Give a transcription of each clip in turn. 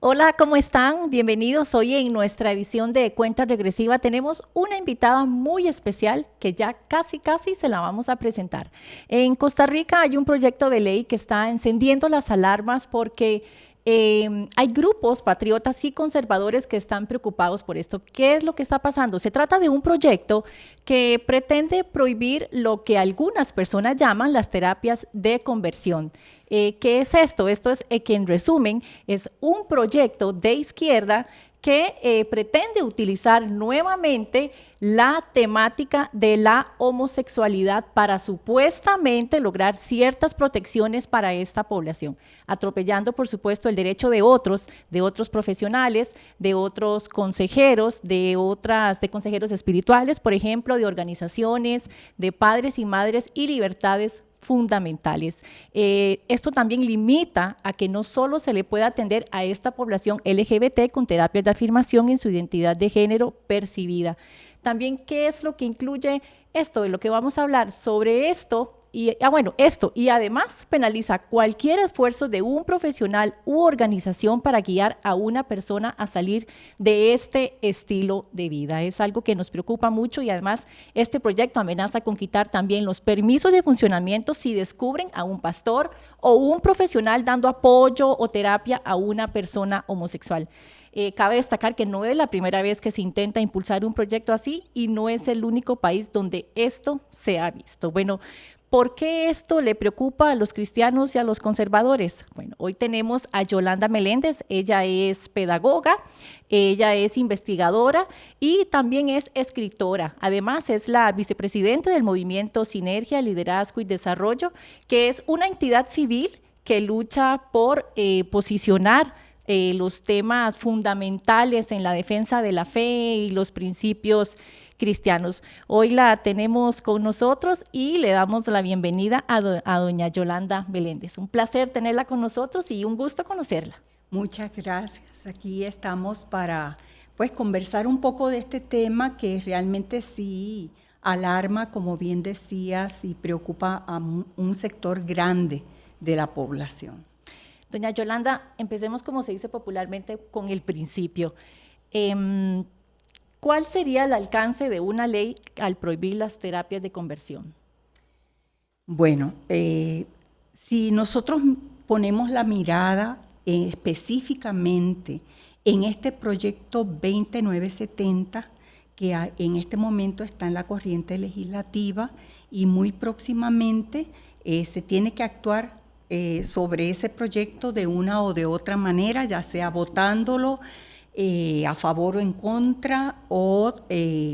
Hola, ¿cómo están? Bienvenidos. Hoy en nuestra edición de Cuenta Regresiva tenemos una invitada muy especial que ya casi se la vamos a presentar. En Costa Rica hay un proyecto de ley que está encendiendo las alarmas porque hay grupos patriotas y conservadores que están preocupados por esto. ¿Qué es lo que está pasando? Se trata de un proyecto que pretende prohibir lo que algunas personas llaman las terapias de conversión. ¿Qué es esto? Esto es que en resumen es un proyecto de izquierda que pretende utilizar nuevamente la temática de la homosexualidad para supuestamente lograr ciertas protecciones para esta población, atropellando, por supuesto, el derecho de otros profesionales, de otros consejeros, de consejeros espirituales, por ejemplo, de organizaciones, de padres y madres y libertades fundamentales. Esto también limita a que no solo se le pueda atender a esta población LGBT con terapias de afirmación en su identidad de género percibida. También, ¿qué es lo que incluye esto? De lo que vamos a hablar sobre esto. Y además penaliza cualquier esfuerzo de un profesional u organización para guiar a una persona a salir de este estilo de vida. Es algo que nos preocupa mucho y además este proyecto amenaza con quitar también los permisos de funcionamiento si descubren a un pastor o un profesional dando apoyo o terapia a una persona homosexual. Cabe destacar que no es la primera vez que se intenta impulsar un proyecto así y no es el único país donde esto se ha visto. Bueno, ¿por qué esto le preocupa a los cristianos y a los conservadores? Bueno, hoy tenemos a Yolanda Meléndez. Ella es pedagoga, ella es investigadora y también es escritora. Además, es la vicepresidenta del movimiento Sinergia, Liderazgo y Desarrollo, que es una entidad civil que lucha por posicionar los temas fundamentales en la defensa de la fe y los principios cristianos. Hoy la tenemos con nosotros y le damos la bienvenida a doña Yolanda Meléndez. Un placer tenerla con nosotros y un gusto conocerla. Muchas gracias. Aquí estamos para conversar un poco de este tema que realmente sí alarma, como bien decías, y preocupa a un sector grande de la población. Doña Yolanda, empecemos, como se dice popularmente, con el principio. ¿Cuál sería el alcance de una ley al prohibir las terapias de conversión? Bueno, si nosotros ponemos la mirada específicamente en este proyecto 2970, que en este momento está en la corriente legislativa y muy próximamente se tiene que actuar sobre ese proyecto de una o de otra manera, ya sea votándolo a favor o en contra o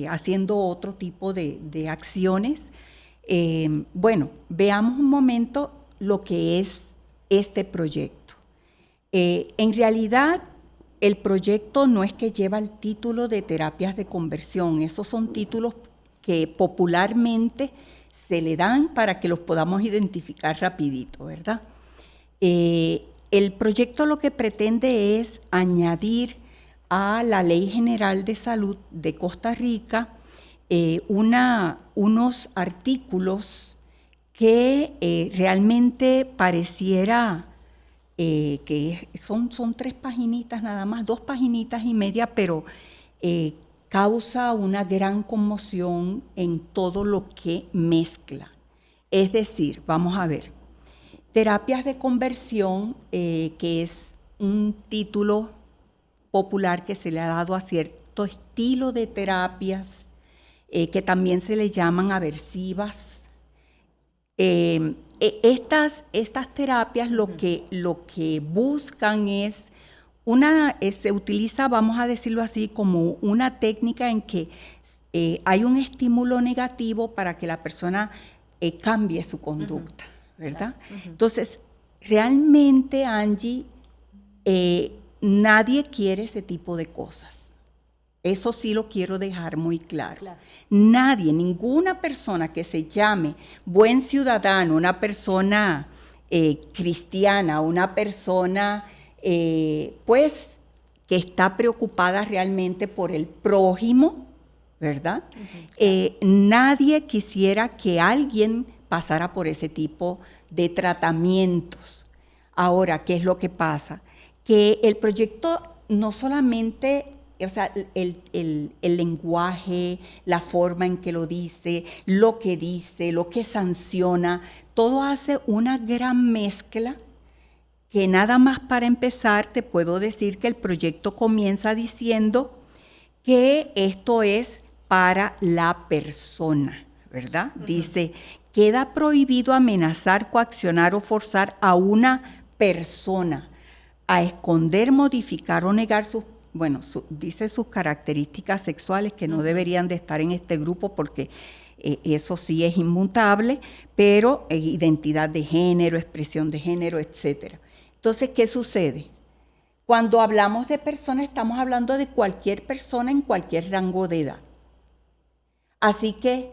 haciendo otro tipo de acciones. Veamos un momento lo que es este proyecto. En realidad, el proyecto no es que lleva el título de terapias de conversión, esos son títulos que popularmente se le dan para que los podamos identificar rapidito, ¿verdad? El proyecto lo que pretende es añadir a la Ley General de Salud de Costa Rica unos artículos que realmente pareciera que son 3 paginitas nada más, 2 paginitas y media, pero causa una gran conmoción en todo lo que mezcla. Es decir, vamos a ver, terapias de conversión, que es un título popular que se le ha dado a cierto estilo de terapias, que también se le llaman aversivas. Estas terapias lo que buscan es se utiliza, vamos a decirlo así, como una técnica en que hay un estímulo negativo para que la persona cambie su conducta, ¿verdad? Entonces, realmente, Angie, nadie quiere ese tipo de cosas. Eso sí lo quiero dejar muy claro. Nadie, ninguna persona que se llame buen ciudadano, una persona cristiana, una persona que está preocupada realmente por el prójimo, ¿verdad? Nadie quisiera que alguien pasara por ese tipo de tratamientos. Ahora, ¿qué es lo que pasa? que el proyecto no solamente, o sea, el lenguaje, la forma en que lo dice, lo que sanciona, todo hace una gran mezcla que nada más para empezar te puedo decir que el proyecto comienza diciendo que esto es para la persona, ¿verdad? Dice, queda prohibido amenazar, coaccionar o forzar a una persona a esconder, modificar o negar dice sus características sexuales que no deberían de estar en este grupo porque eso sí es inmutable, pero identidad de género, expresión de género, etcétera. Entonces, ¿qué sucede? Cuando hablamos de persona, estamos hablando de cualquier persona en cualquier rango de edad. Así que,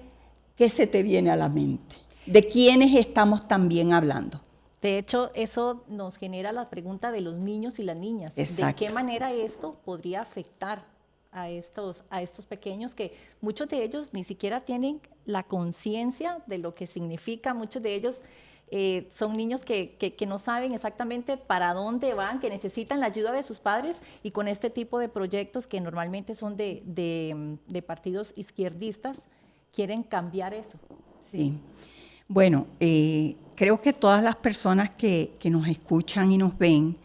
¿qué se te viene a la mente? ¿De quiénes estamos también hablando? De hecho, eso nos genera la pregunta de los niños y las niñas. Exacto. ¿De qué manera esto podría afectar a estos pequeños que muchos de ellos ni siquiera tienen la conciencia de lo que significa? Muchos de ellos son niños que no saben exactamente para dónde van, que necesitan la ayuda de sus padres, y con este tipo de proyectos que normalmente son de partidos izquierdistas, quieren cambiar eso. Sí. Bueno, creo que todas las personas que nos escuchan y nos ven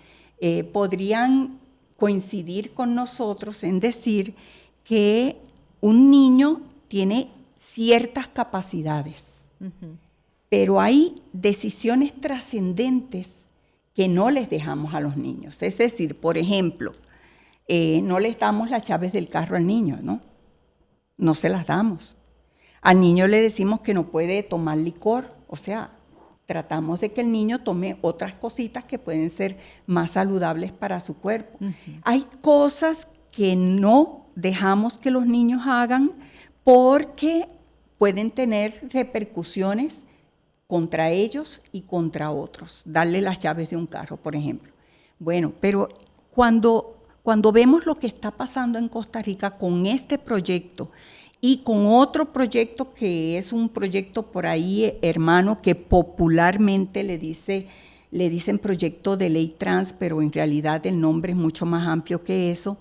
podrían coincidir con nosotros en decir que un niño tiene ciertas capacidades, pero hay decisiones trascendentes que no les dejamos a los niños. Es decir, por ejemplo, no les damos las llaves del carro al niño, ¿no? No se las damos. Al niño le decimos que no puede tomar licor, o sea, tratamos de que el niño tome otras cositas que pueden ser más saludables para su cuerpo. Hay cosas que no dejamos que los niños hagan porque pueden tener repercusiones contra ellos y contra otros. Darle las llaves de un carro, por ejemplo. Bueno, pero cuando vemos lo que está pasando en Costa Rica con este proyecto y con otro proyecto que es un proyecto por ahí, hermano, que popularmente le dicen proyecto de ley trans, pero en realidad el nombre es mucho más amplio que eso.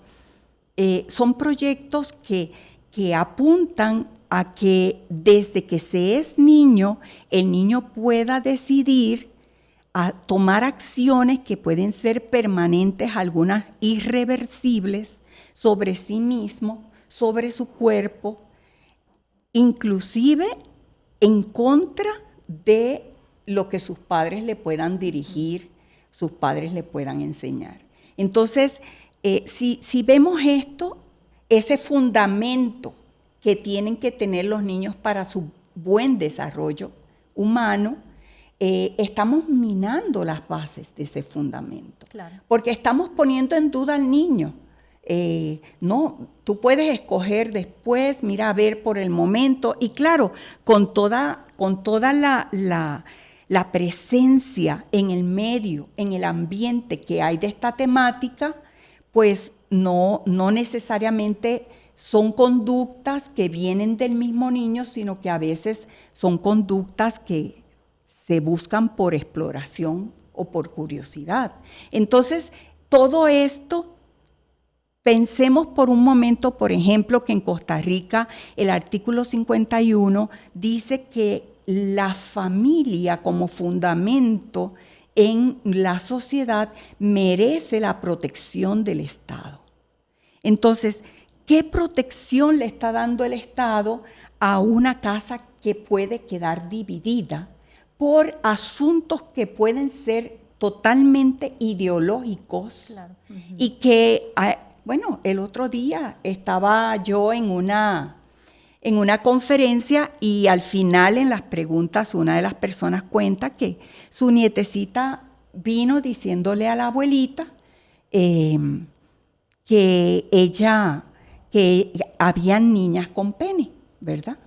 Son proyectos que apuntan a que desde que se es niño, el niño pueda decidir a tomar acciones que pueden ser permanentes, algunas irreversibles, sobre sí mismo, sobre su cuerpo, inclusive en contra de lo que sus padres le puedan dirigir, sus padres le puedan enseñar. Entonces, si vemos esto, ese fundamento que tienen que tener los niños para su buen desarrollo humano, estamos minando las bases de ese fundamento. Claro. Porque estamos poniendo en duda al niño. No, tú puedes escoger después, mira, a ver por el momento, y claro, con toda la presencia en el medio, en el ambiente que hay de esta temática, pues no necesariamente son conductas que vienen del mismo niño, sino que a veces son conductas que se buscan por exploración o por curiosidad. Entonces, todo esto, pensemos por un momento, por ejemplo, que en Costa Rica el artículo 51 dice que la familia como fundamento en la sociedad merece la protección del Estado. Entonces, ¿qué protección le está dando el Estado a una casa que puede quedar dividida por asuntos que pueden ser totalmente ideológicos? Claro. Y que, bueno, el otro día estaba yo en una conferencia y al final en las preguntas una de las personas cuenta que su nietecita vino diciéndole a la abuelita que habían niñas con pene, ¿verdad?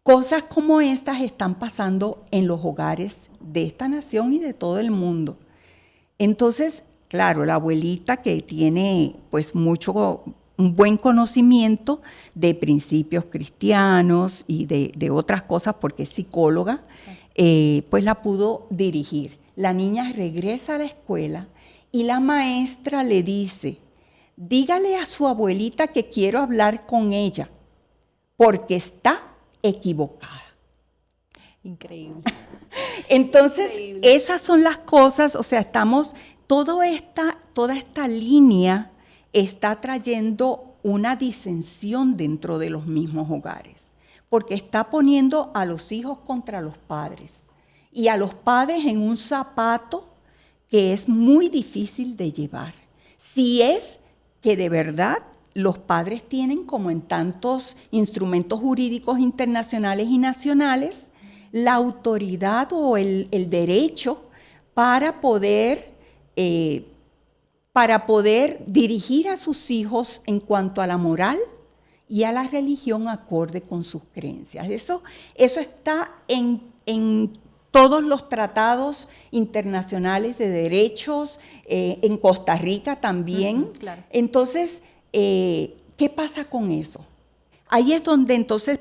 Cosas como estas están pasando en los hogares de esta nación y de todo el mundo. Entonces, claro, la abuelita que tiene pues un buen conocimiento de principios cristianos y de otras cosas porque es psicóloga, pues la pudo dirigir. La niña regresa a la escuela y la maestra le dice, dígale a su abuelita que quiero hablar con ella, porque está equivocada. Increíble. Entonces, Increíble. esas son las cosas, o sea, toda esta línea está trayendo una disensión dentro de los mismos hogares, porque está poniendo a los hijos contra los padres y a los padres en un zapato que es muy difícil de llevar. Si es que de verdad los padres tienen, como en tantos instrumentos jurídicos internacionales y nacionales, la autoridad o el derecho para poder dirigir a sus hijos en cuanto a la moral y a la religión acorde con sus creencias. Eso está en todos los tratados internacionales de derechos, en Costa Rica también. Claro. Entonces, ¿qué pasa con eso? Ahí es donde entonces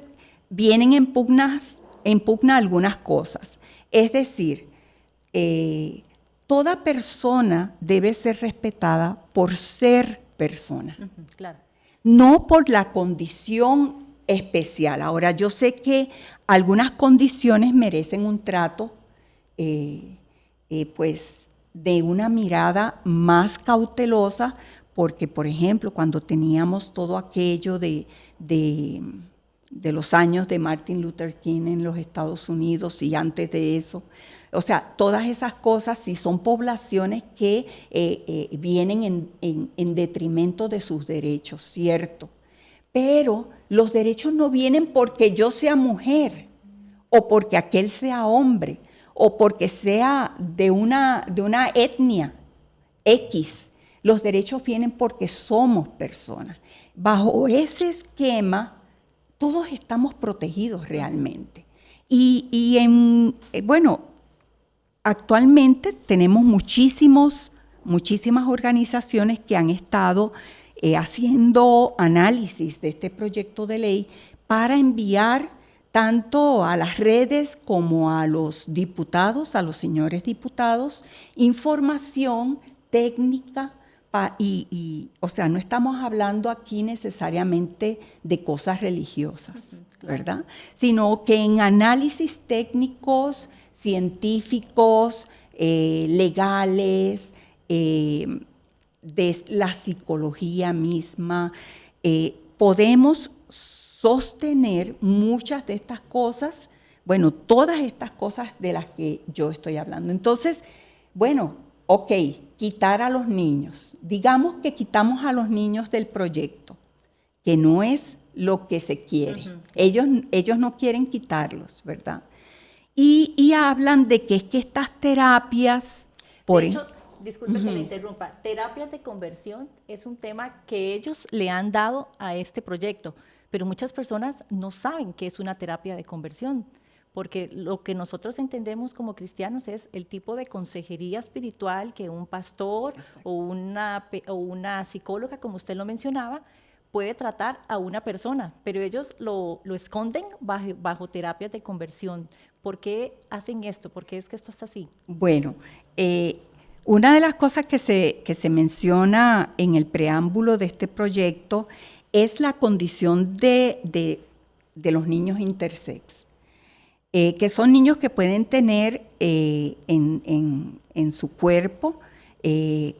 vienen en pugna algunas cosas. Es decir, toda persona debe ser respetada por ser persona, Claro. no por la condición especial. Ahora, yo sé que algunas condiciones merecen un trato, pues, de una mirada más cautelosa, porque, por ejemplo, cuando teníamos todo aquello de los años de Martin Luther King en los Estados Unidos y antes de eso, o sea, todas esas cosas sí son poblaciones que vienen en detrimento de sus derechos, cierto. Pero los derechos no vienen porque yo sea mujer, o porque aquel sea hombre, o porque sea de una etnia X. Los derechos vienen porque somos personas. Bajo ese esquema, todos estamos protegidos realmente. Bueno, actualmente tenemos muchísimas organizaciones que han estado haciendo análisis de este proyecto de ley para enviar tanto a las redes como a los diputados, a los señores diputados, información técnica. O sea, no estamos hablando aquí necesariamente de cosas religiosas, claro, ¿verdad? Sino que en análisis técnicos, científicos, legales, de la psicología misma, podemos sostener muchas de estas cosas, bueno, todas estas cosas de las que yo estoy hablando. Entonces, bueno, ok, quitar a los niños. Digamos que quitamos a los niños del proyecto, que no es lo que se quiere. Ellos no quieren quitarlos, ¿verdad? Y hablan de que es que estas terapias... De hecho, disculpe que le interrumpa, terapias de conversión es un tema que ellos le han dado a este proyecto, pero muchas personas no saben qué es una terapia de conversión, porque lo que nosotros entendemos como cristianos es el tipo de consejería espiritual que un pastor o una psicóloga, como usted lo mencionaba, puede tratar a una persona, pero ellos lo esconden bajo terapias de conversión. ¿Por qué hacen esto? ¿Por qué es que esto está así? Bueno, una de las cosas que se menciona en el preámbulo de este proyecto es la condición de los niños intersex, que son niños que pueden tener en su cuerpo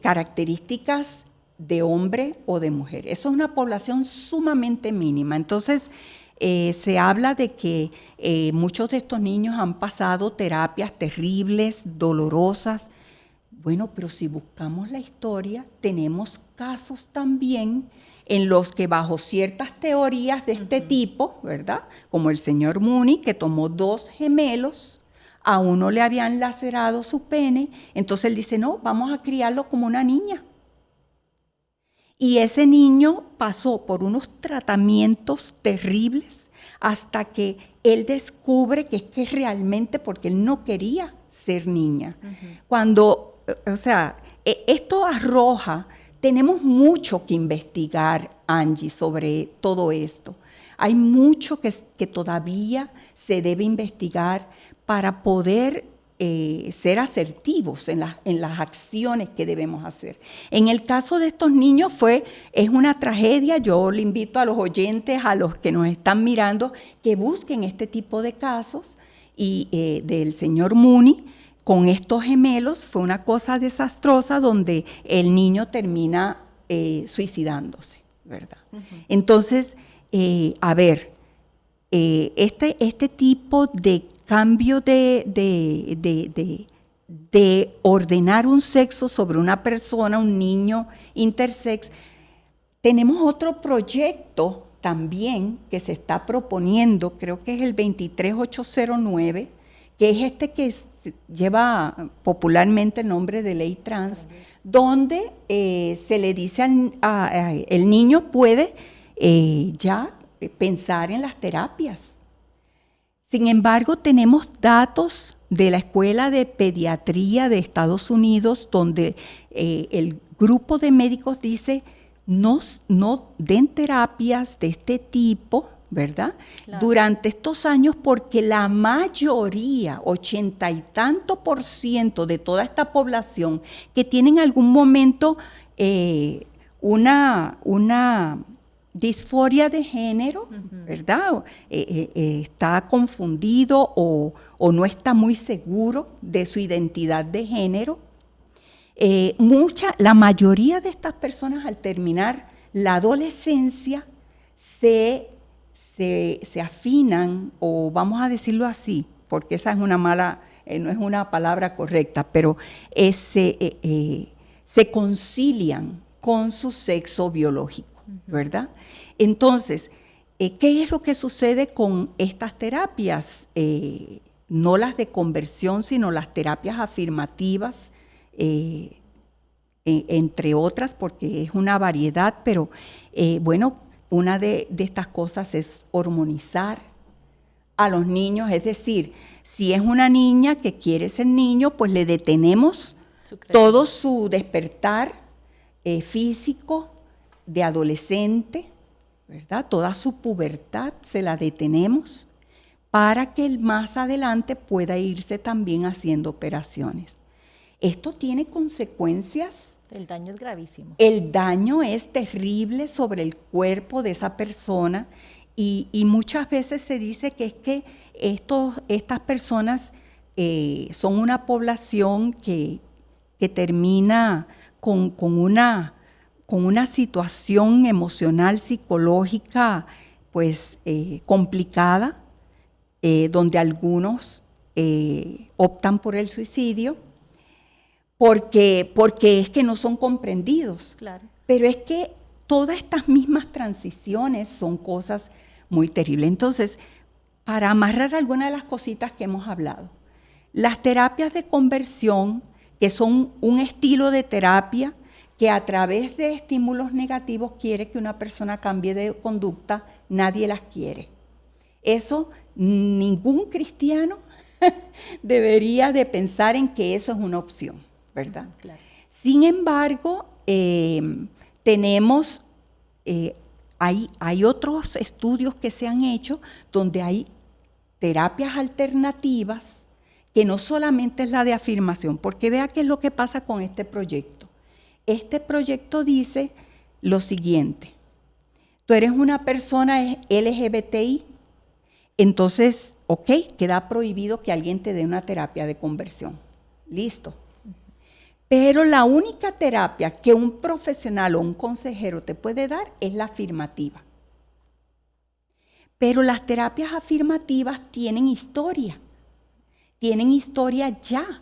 características de hombre o de mujer. Eso es una población sumamente mínima. Entonces, se habla de que muchos de estos niños han pasado terapias terribles, dolorosas. Bueno, pero si buscamos la historia, tenemos casos también en los que bajo ciertas teorías de este tipo, ¿verdad? Como el señor Mooney, que tomó 2 gemelos, a uno le habían lacerado su pene, entonces él dice, no, vamos a criarlo como una niña. Y ese niño pasó por unos tratamientos terribles hasta que él descubre que es que realmente porque él no quería ser niña. Cuando, o sea, esto arroja, tenemos mucho que investigar, Angie, sobre todo esto. Hay mucho que todavía se debe investigar para poder ser asertivos en las acciones que debemos hacer. En el caso de estos niños es una tragedia. Yo le invito a los oyentes, a los que nos están mirando, que busquen este tipo de casos y del señor Mooney con estos gemelos. Fue una cosa desastrosa donde el niño termina suicidándose, ¿verdad? Uh-huh. Entonces, este tipo de cambio de ordenar un sexo sobre una persona, un niño intersex. Tenemos otro proyecto también que se está proponiendo, creo que es el 23809, que es este que lleva popularmente el nombre de ley trans, donde se le dice el niño puede ya pensar en las terapias. Sin embargo, tenemos datos de la Escuela de Pediatría de Estados Unidos donde el grupo de médicos dice no den terapias de este tipo, ¿verdad? Claro. Durante estos años, porque la mayoría, 80 y tanto % de toda esta población que tiene en algún momento una disforia de género, uh-huh, ¿verdad? Está confundido o no está muy seguro de su identidad de género. La mayoría de estas personas al terminar la adolescencia se afinan, o vamos a decirlo así, porque esa es una mala, no es una palabra correcta, pero se concilian con su sexo biológico, ¿verdad? Entonces, ¿qué es lo que sucede con estas terapias? No las de conversión, sino las terapias afirmativas, entre otras, porque es una variedad, pero bueno, una de estas cosas es hormonizar a los niños, es decir, si es una niña que quiere ser niño, pues le detenemos todo su despertar físico de adolescente, ¿verdad? Toda su pubertad se la detenemos para que más adelante pueda irse también haciendo operaciones. Esto tiene consecuencias. El daño es gravísimo. El daño es terrible sobre el cuerpo de esa persona y muchas veces se dice que es que estas personas son una población que termina con una situación emocional, psicológica, pues complicada, donde algunos optan por el suicidio porque es que no son comprendidos. Claro. Pero es que todas estas mismas transiciones son cosas muy terribles. Entonces, para amarrar algunas de las cositas que hemos hablado, las terapias de conversión, que son un estilo de terapia que a través de estímulos negativos quiere que una persona cambie de conducta, nadie las quiere. Eso, ningún cristiano debería de pensar en que eso es una opción, ¿verdad? Claro. Sin embargo, tenemos, hay otros estudios que se han hecho donde hay terapias alternativas que no solamente es la de afirmación, porque vea qué es lo que pasa con este proyecto. Este proyecto dice lo siguiente: tú eres una persona LGBTI, entonces, ok, queda prohibido que alguien te dé una terapia de conversión. Listo. Pero la única terapia que un profesional o un consejero te puede dar es la afirmativa. Pero las terapias afirmativas tienen historia ya.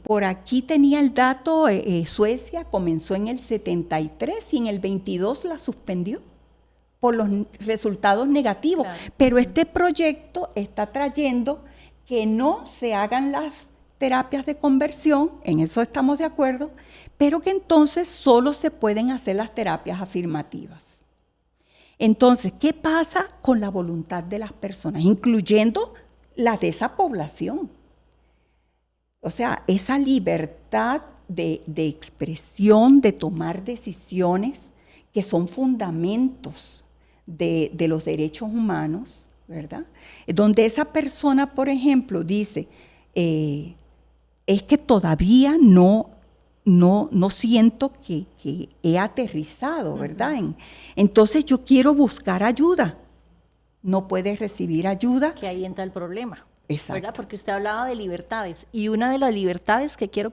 Por aquí tenía el dato, Suecia comenzó en el 73 y en el 22 la suspendió por los resultados negativos. Claro. Pero este proyecto está trayendo que no se hagan las terapias de conversión, en eso estamos de acuerdo, pero que entonces solo se pueden hacer las terapias afirmativas. Entonces, ¿qué pasa con la voluntad de las personas, incluyendo la de esa población? O sea, esa libertad de expresión, de tomar decisiones que son fundamentos de los derechos humanos, ¿verdad? Donde esa persona, por ejemplo, dice, es que todavía no siento que he aterrizado, ¿verdad? Entonces yo quiero buscar ayuda. No puedes recibir ayuda. Que ahí entra el problema. Exacto. ¿Verdad? Porque usted hablaba de libertades. Y una de las libertades que quiero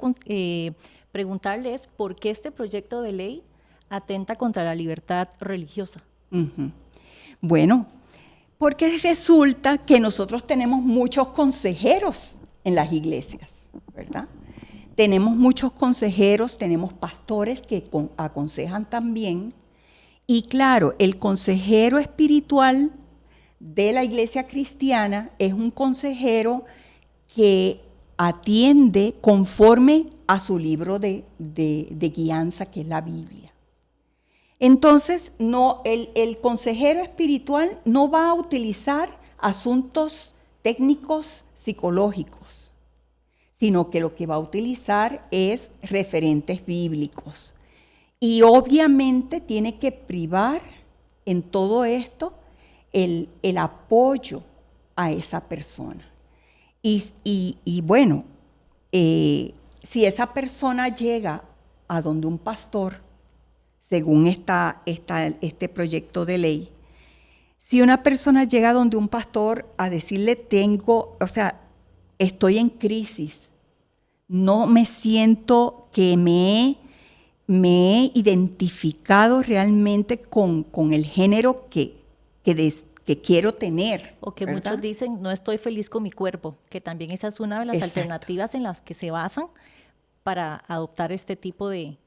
preguntarle es ¿por qué este proyecto de ley atenta contra la libertad religiosa? Uh-huh. Bueno, porque resulta que nosotros tenemos muchos consejeros en las iglesias, ¿verdad? Tenemos muchos consejeros, tenemos pastores que aconsejan también. Y claro, el consejero espiritual de la iglesia cristiana es un consejero que atiende conforme a su libro de guianza, que es la Biblia. Entonces, el consejero espiritual no va a utilizar asuntos técnicos psicológicos, sino que lo que va a utilizar es referentes bíblicos. Y obviamente tiene que privar en todo esto el apoyo a esa persona. Y bueno, si esa persona llega a donde un pastor, según este proyecto de ley, si una persona llega a donde un pastor a decirle estoy en crisis, no me siento que me he identificado realmente con el género que quiero tener. O que ¿verdad? muchos dicen, no estoy feliz con mi cuerpo, que también esa es una de las Exacto. alternativas en las que se basan para adoptar este tipo de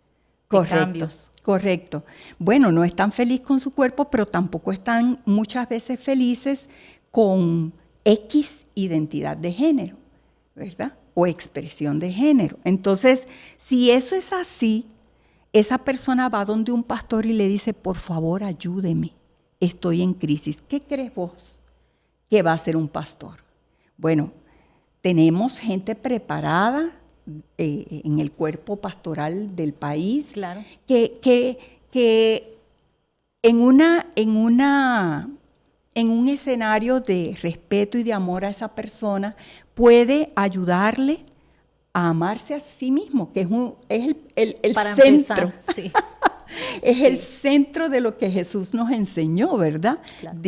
cambios. Correcto. Bueno, no están felices con su cuerpo, pero tampoco están muchas veces felices con X identidad de género, ¿verdad? O expresión de género. Entonces, si eso es así, esa persona va donde un pastor y le dice, por favor, ayúdeme, estoy en crisis. ¿Qué crees vos que va a hacer un pastor? Bueno, tenemos gente preparada en el cuerpo pastoral del país, claro, que en un escenario de respeto y de amor a esa persona puede ayudarle a amarse a sí mismo, que es el para centro. Empezar, sí. Es el centro de lo que Jesús nos enseñó, ¿verdad? Claro.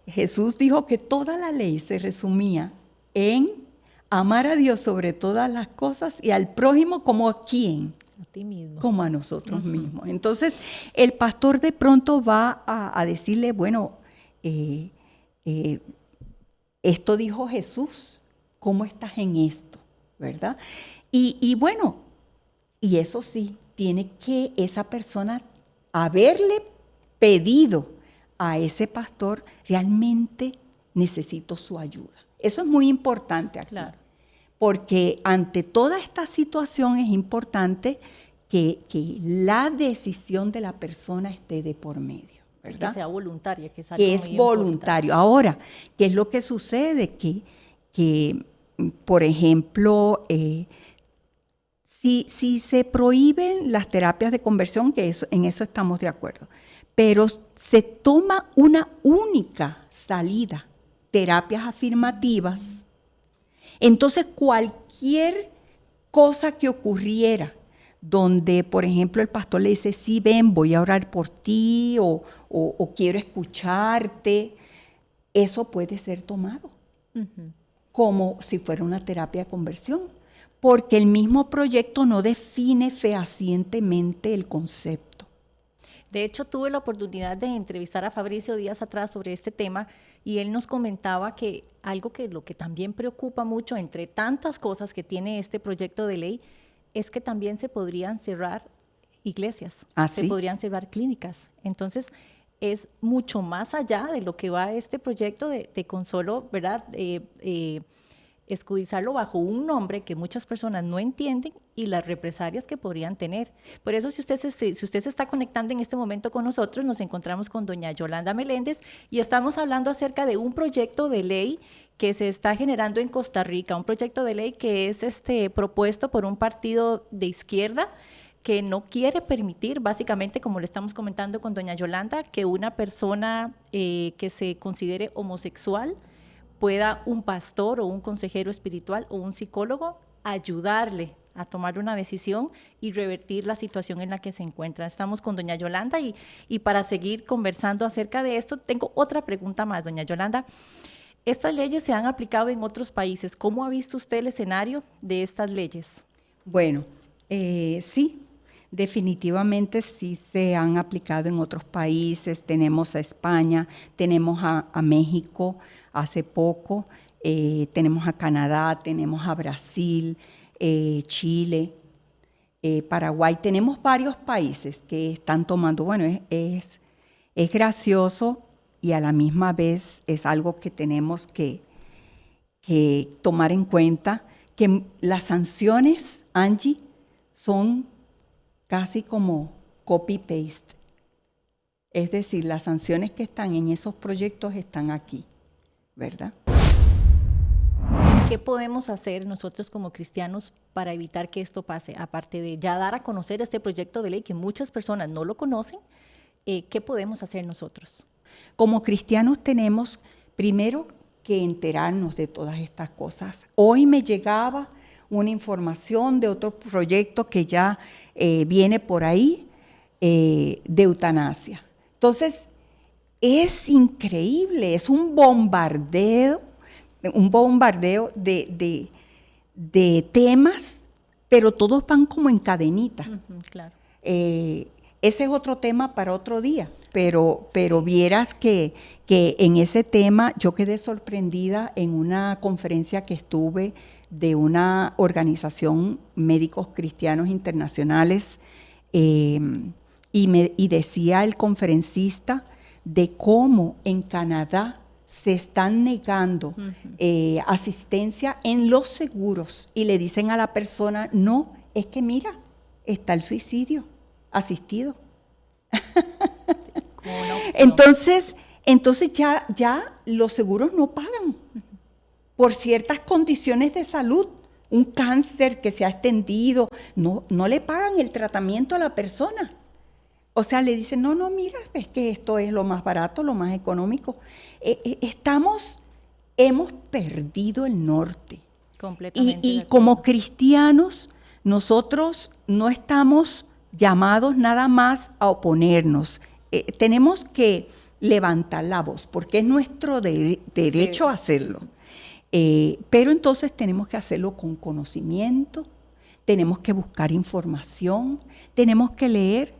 Jesús dijo que toda la ley se resumía en amar a Dios sobre todas las cosas y al prójimo como a quién. A ti mismo. Como a nosotros mismos. Entonces, el pastor de pronto va a decirle, bueno, esto dijo Jesús, ¿cómo estás en esto? ¿Verdad? Y bueno, y eso sí, tiene que esa persona haberle pedido a ese pastor, realmente necesito su ayuda. Eso es muy importante aquí. Claro. Porque ante toda esta situación es importante que la decisión de la persona esté de por medio, ¿verdad? Que sea voluntaria, que es algo que es muy voluntario. importante. Ahora, ¿qué es lo que sucede? Que por ejemplo, si se prohíben las terapias de conversión, que en eso estamos de acuerdo, pero se toma una única salida, terapias afirmativas, entonces cualquier cosa que ocurriera, donde por ejemplo el pastor le dice, sí, ven, voy a orar por ti, o quiero escucharte, eso puede ser tomado como si fuera una terapia de conversión, porque el mismo proyecto no define fehacientemente el concepto. De hecho, tuve la oportunidad de entrevistar a Fabricio días atrás sobre este tema y él nos comentaba que algo que lo que también preocupa mucho entre tantas cosas que tiene este proyecto de ley es que también se podrían cerrar iglesias, se podrían cerrar clínicas. Entonces, es mucho más allá de lo que va este proyecto de con solo, ¿verdad?, escudizarlo bajo un nombre que muchas personas no entienden y las represalias que podrían tener. Por eso, si usted se está conectando en este momento con nosotros, nos encontramos con doña Yolanda Meléndez y estamos hablando acerca de un proyecto de ley que se está generando en Costa Rica, un proyecto de ley que es propuesto por un partido de izquierda que no quiere permitir, básicamente, como le estamos comentando con doña Yolanda, que una persona que se considere homosexual pueda un pastor o un consejero espiritual o un psicólogo ayudarle a tomar una decisión y revertir la situación en la que se encuentra. Estamos con doña Yolanda y para seguir conversando acerca de esto, tengo otra pregunta más, doña Yolanda. Estas leyes se han aplicado en otros países. ¿Cómo ha visto usted el escenario de estas leyes? Bueno, sí, definitivamente sí se han aplicado en otros países. Tenemos a España, tenemos a México hace poco, tenemos a Canadá, tenemos a Brasil, Chile, Paraguay. Tenemos varios países que están tomando, bueno, es gracioso y a la misma vez es algo que tenemos que tomar en cuenta, que las sanciones, Angie, son casi como copy-paste. Es decir, las sanciones que están en esos proyectos están aquí, ¿verdad? ¿Qué podemos hacer nosotros como cristianos para evitar que esto pase? Aparte de ya dar a conocer este proyecto de ley que muchas personas no lo conocen, ¿qué podemos hacer nosotros? Como cristianos tenemos primero que enterarnos de todas estas cosas. Hoy me llegaba una información de otro proyecto que ya viene por ahí, de eutanasia. Entonces, es increíble, es un bombardeo de temas, pero todos van como en cadenita. Claro. Ese es otro tema para otro día, pero vieras que en ese tema yo quedé sorprendida en una conferencia que estuve de una organización Médicos Cristianos Internacionales, y decía el conferencista de cómo en Canadá se están negando asistencia en los seguros y le dicen a la persona, no, es que mira, está el suicidio asistido. Entonces ya los seguros no pagan por ciertas condiciones de salud. Un cáncer que se ha extendido, no le pagan el tratamiento a la persona. O sea, le dicen, no, mira, es que esto es lo más barato, lo más económico. Hemos perdido el norte. Completamente. Y como cristianos, nosotros no estamos llamados nada más a oponernos. Tenemos que levantar la voz, porque es nuestro derecho a hacerlo. Pero entonces tenemos que hacerlo con conocimiento, tenemos que buscar información, tenemos que leer.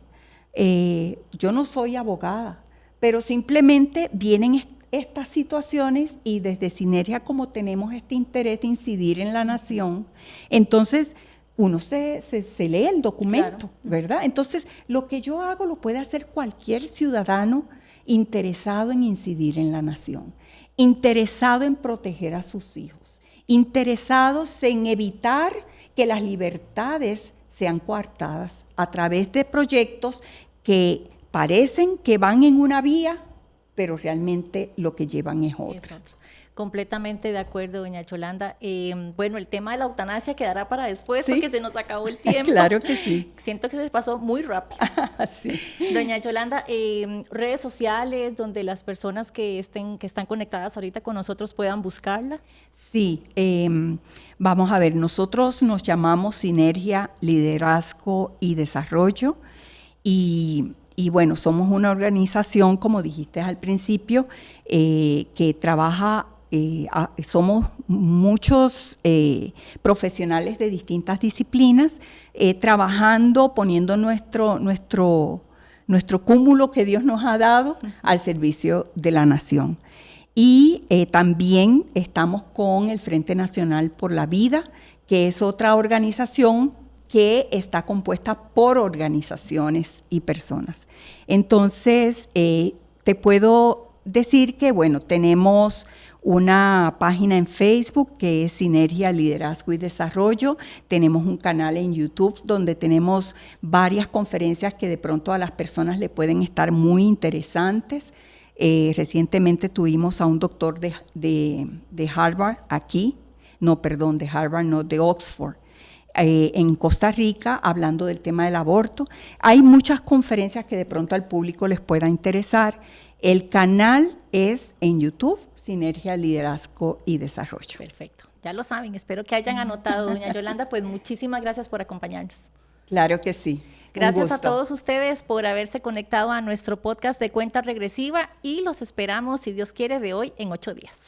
Yo no soy abogada, pero simplemente vienen estas situaciones y desde Sinergia, como tenemos este interés de incidir en la nación, entonces uno se lee el documento, claro, ¿verdad? Entonces, lo que yo hago lo puede hacer cualquier ciudadano interesado en incidir en la nación, interesado en proteger a sus hijos, interesados en evitar que las libertades sean coartadas a través de proyectos que parecen que van en una vía, pero realmente lo que llevan es otra. Completamente de acuerdo, doña Yolanda. Bueno, el tema de la eutanasia quedará para después, ¿sí? Porque se nos acabó el tiempo. Claro que sí. Siento que se pasó muy rápido. Sí. Doña Yolanda, redes sociales donde las personas que están conectadas ahorita con nosotros puedan buscarla. Sí, vamos a ver, nosotros nos llamamos Sinergia, Liderazgo y Desarrollo y bueno, somos una organización, como dijiste al principio, que trabaja. Somos muchos profesionales de distintas disciplinas trabajando, poniendo nuestro cúmulo que Dios nos ha dado al servicio de la nación. Y también estamos con el Frente Nacional por la Vida, que es otra organización que está compuesta por organizaciones y personas. Entonces, te puedo decir que, bueno, tenemos una página en Facebook que es Sinergia, Liderazgo y Desarrollo. Tenemos un canal en YouTube donde tenemos varias conferencias que de pronto a las personas le pueden estar muy interesantes. Recientemente tuvimos a un doctor de Harvard aquí, de Harvard, no, de Oxford, en Costa Rica, hablando del tema del aborto. Hay muchas conferencias que de pronto al público les pueda interesar. El canal es en YouTube, Sinergia, Liderazgo y Desarrollo. Perfecto, ya lo saben, espero que hayan anotado, doña Yolanda, pues muchísimas gracias por acompañarnos. Claro que sí. Gracias a todos ustedes por haberse conectado a nuestro podcast de Cuenta Regresiva y los esperamos, si Dios quiere, de hoy en 8 días.